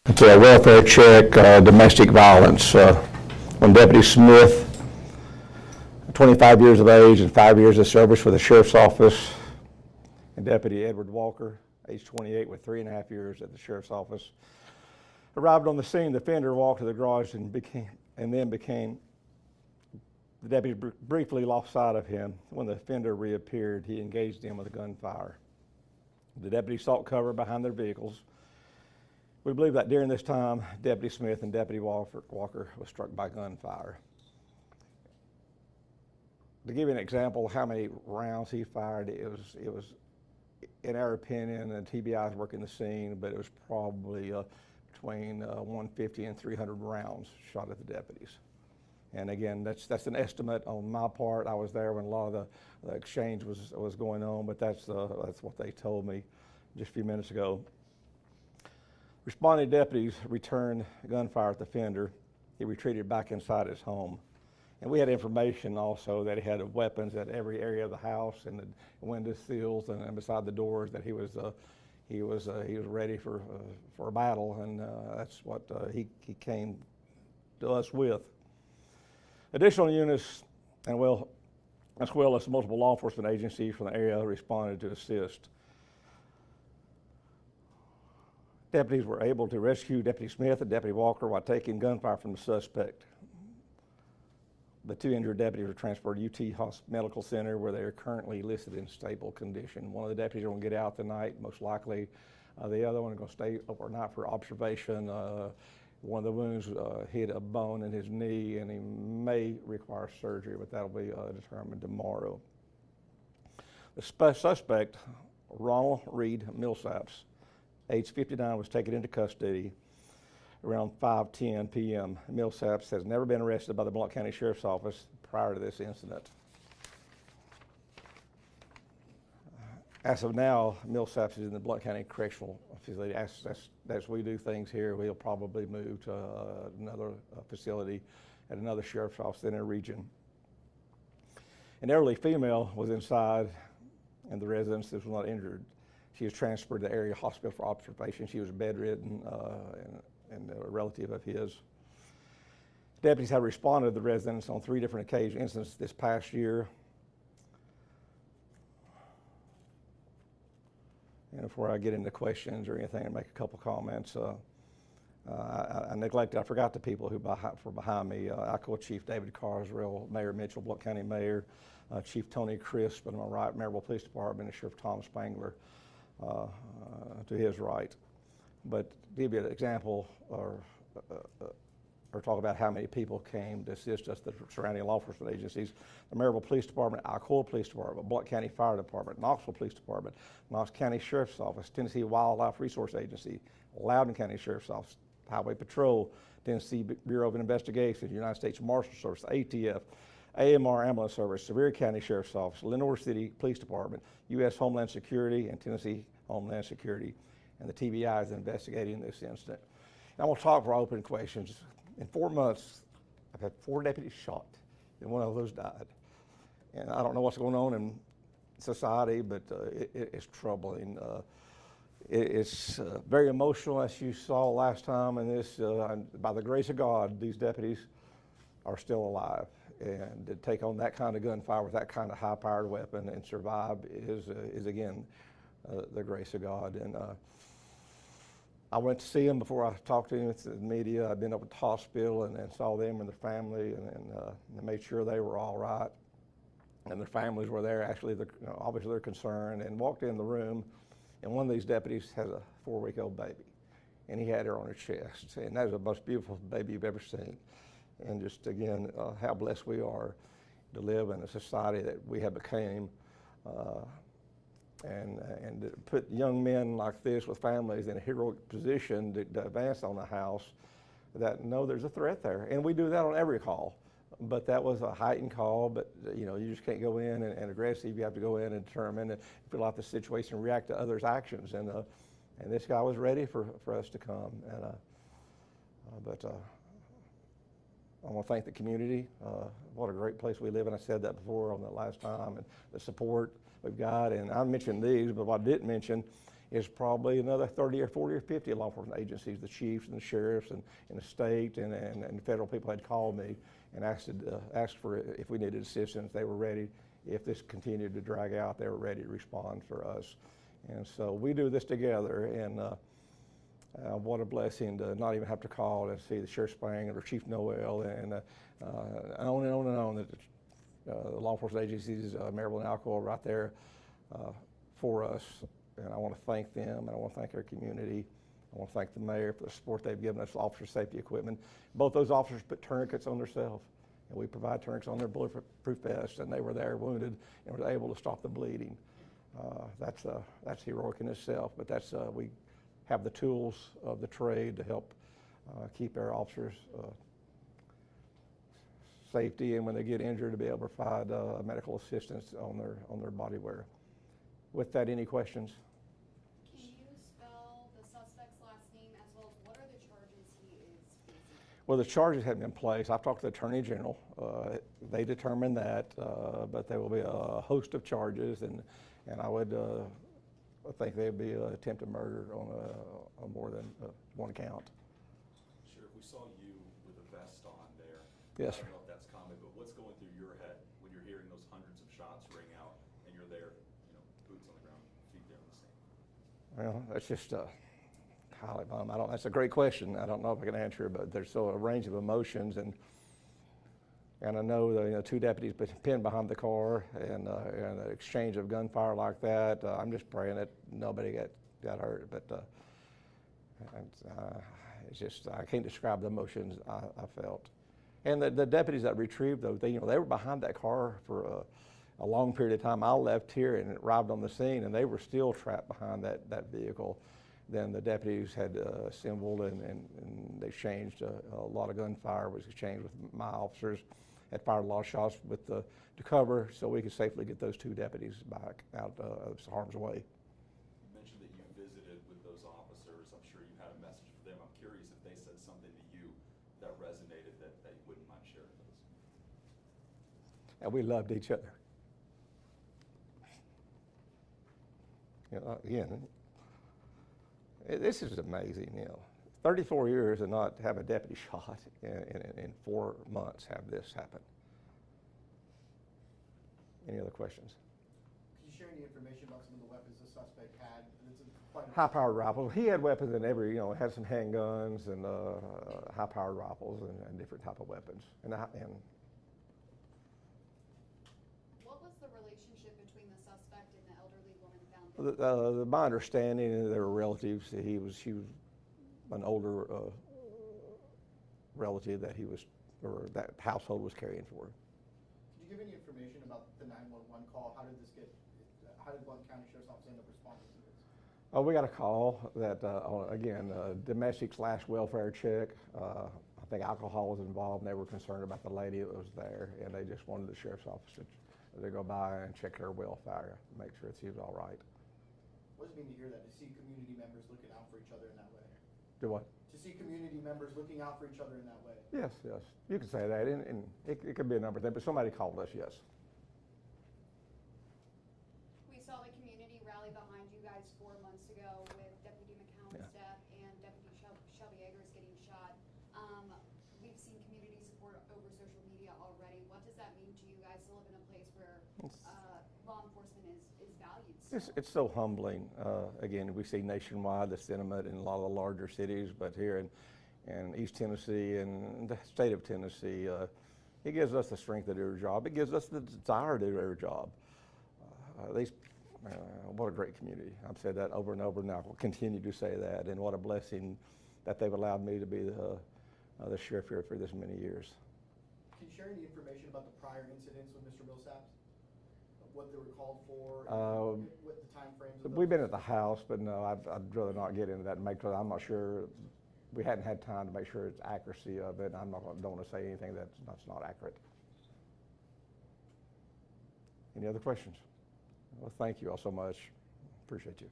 It's a welfare check, domestic violence. When Deputy Smith, 25 years of age and 5 years of service for the Sheriff's Office, and Deputy Edward Walker, age 28 with 3.5 years at the Sheriff's Office, arrived on the scene, the offender walked to the garage and then became, the deputy briefly lost sight of him. When the offender reappeared, he engaged him with a gunfire. The deputy sought cover behind their vehicles. We believe that during this time, Deputy Smith and Deputy Walker was struck by gunfire. To give you an example of how many rounds he fired, it was in our opinion, and TBI's working the scene, but it was probably between 150 and 300 rounds shot at the deputies. And again, that's an estimate on my part. I was there when a lot of the exchange was going on, but that's what they told me just a few minutes ago. Responding deputies returned gunfire at the offender. He retreated back inside his home. And we had information also that he had weapons at every area of the house and the window sills and beside the doors, that he was ready for a battle, and that's what he came to us with. Additional units as well as multiple law enforcement agencies from the area responded to assist. Deputies were able to rescue Deputy Smith and Deputy Walker while taking gunfire from the suspect. The two injured deputies were transferred to UT Medical Center, where they are currently listed in stable condition. One of the deputies are going to get out tonight, most likely. The other one is going to stay overnight for observation. One of the wounds hit a bone in his knee, and he may require surgery, but that'll be determined tomorrow. The suspect, Ronald Reed Millsaps, age 59, was taken into custody around 5:10 p.m. Millsaps has never been arrested by the Blount County Sheriff's Office prior to this incident. As of now, Millsaps is in the Blount County Correctional Facility. As we do things here, we'll probably move to another facility at another sheriff's office in our region. An elderly female was inside, and the residence was not injured. She was transferred to the area hospital for observation. She was bedridden, and a relative of his. Deputies have responded to the residents on 3 different incidents this past year. And before I get into questions or anything, I'll make a couple comments. I forgot the people who were behind me. I call Chief David Carswell, Mayor Mitchell, Blount County Mayor, Chief Tony Crisp, and on my right, Maryville Police Department, and Sheriff Tom Spangler to his right. But to give you an example or talk about how many people came to assist us, the surrounding law enforcement agencies: the Maryville Police Department, Alcoa Police Department, Blount County Fire Department, Knoxville Police Department, Knox County Sheriff's Office, Tennessee Wildlife Resource Agency, Loudoun County Sheriff's Office, Highway Patrol, Tennessee Bureau of Investigation, United States Marshal Service, ATF, AMR Ambulance Service, Sevier County Sheriff's Office, Lenoir City Police Department, U.S. Homeland Security, and Tennessee Homeland Security. And the TBI is investigating this incident. And I'm going to talk for open questions. In 4 months, I've had 4 deputies shot, and one of those died. And I don't know what's going on in society, but it's troubling. It's very emotional, as you saw last time, and this, by the grace of God, these deputies are still alive. And to take on that kind of gunfire with that kind of high-powered weapon and survive is again, the grace of God. And I went to see him before I talked to him with the media. I've been up at the hospital and saw them and their family, and made sure they were all right. And their families were there. Actually, obviously they're concerned, and walked in the room, and one of these deputies has a 4-week-old baby, and he had her on her chest. And that was the most beautiful baby you've ever seen. And just again, how blessed we are to live in a society that we have become. And to put young men like this with families in a heroic position to advance on the house, that know there's a threat there. And we do that on every call, but that was a heightened call. But you just can't go in and aggressive. You have to go in and determine and fill out the situation and react to others' actions. And this guy was ready for us to come. But I want to thank the community. What a great place we live in. I said that before on the last time, and the support we've got. And I mentioned these, but what I didn't mention is probably another 30 or 40 or 50 law enforcement agencies, the chiefs and the sheriffs and the state and federal people had called me and asked for if we needed assistance. They were ready. If this continued to drag out, they were ready to respond for us. And so we do this together, and what a blessing to not even have to call and see the Sheriff Spangler or Chief Noel and on and on and on. That the law enforcement agencies, Maryville and Alcoa, right there for us. And I want to thank them, and I want to thank our community. I want to thank the mayor for the support they've given us, officer safety equipment. Both those officers put tourniquets on themselves, and we provide tourniquets on their bulletproof vests, and they were there wounded and were able to stop the bleeding. That's heroic in itself, but we have the tools of the trade to help keep our officers safety, and when they get injured, to be able to provide medical assistance on their body wear. With that, any questions? Can you spell the suspect's last name as well as what are the charges he is facing? Well, the charges have been placed. I've talked to the Attorney General. They determined that, but there will be a host of charges, and I would think there'd be attempted murder on more than one count. Sheriff, we saw you with a vest on there. Yes, sir. I don't know if that's common, but what's going through your head when you're hearing those hundreds of shots ring out and you're there, boots on the ground, feet there on the scene? Well, that's just highly bummed. That's a great question. I don't know if I can answer it, but there's still a range of emotions, and I know the two deputies pinned behind the car, and an exchange of gunfire like that. I'm just praying that nobody got hurt, but it's just, I can't describe the emotions I felt. And the deputies that retrieved those, they were behind that car for a long period of time. I left here and arrived on the scene, and they were still trapped behind that vehicle. Then the deputies had assembled and they exchanged a lot of gunfire was exchanged with my officers. Had fired a lot of shots to cover so we could safely get those two deputies back out of harm's way. You mentioned that you visited with those officers. I'm sure you had a message for them. I'm curious if they said something to you that resonated that you wouldn't mind sharing with us. And we loved each other. Again, this is amazing, 34 years and not have a deputy shot, in 4 months have this happen. Any other questions? Can you share any information about some of the weapons the suspect had? High-powered rifles. He had weapons in every, had some handguns and high-powered rifles and different type of weapons. What was the relationship between the suspect and the elderly woman found dead? My understanding, they were relatives. She was an older relative that that household was caring for. Could you give any information about the 911 call? How did Blount County Sheriff's Office end up responding to this? Oh, we got a call that, again, domestic/welfare check. I think alcohol was involved, and they were concerned about the lady that was there, and they just wanted the sheriff's office to go by and check her welfare, make sure she was all right. What does it mean to hear that, to see community members looking out for each other in that way? Do what? To see community members looking out for each other in that way. Yes, you can say that, and it could be a number of things, but somebody called us, yes. We saw the community rally behind you guys 4 months ago with Deputy McCown's death and Deputy Shelby Eggers getting shot. We've seen community support over social media already. What does that mean to you guys to live in a place where law enforcement is valued still? It's so humbling. Again, we see nationwide the sentiment in a lot of the larger cities, but here in East Tennessee and the state of Tennessee, it gives us the strength to do our job. It gives us the desire to do our job. What a great community. I've said that over and over, and I will continue to say that, and what a blessing that they've allowed me to be the sheriff here for this many years. Can you share any information about the prior incidents with Mr. Millsaps? What they were called for, what the time frames of those? We've been at the house, but no, I'd rather not get into that and make sure. I'm not sure. We hadn't had time to make sure it's accuracy of it. I don't want to say anything that's not accurate. Any other questions? Well, thank you all so much. Appreciate you.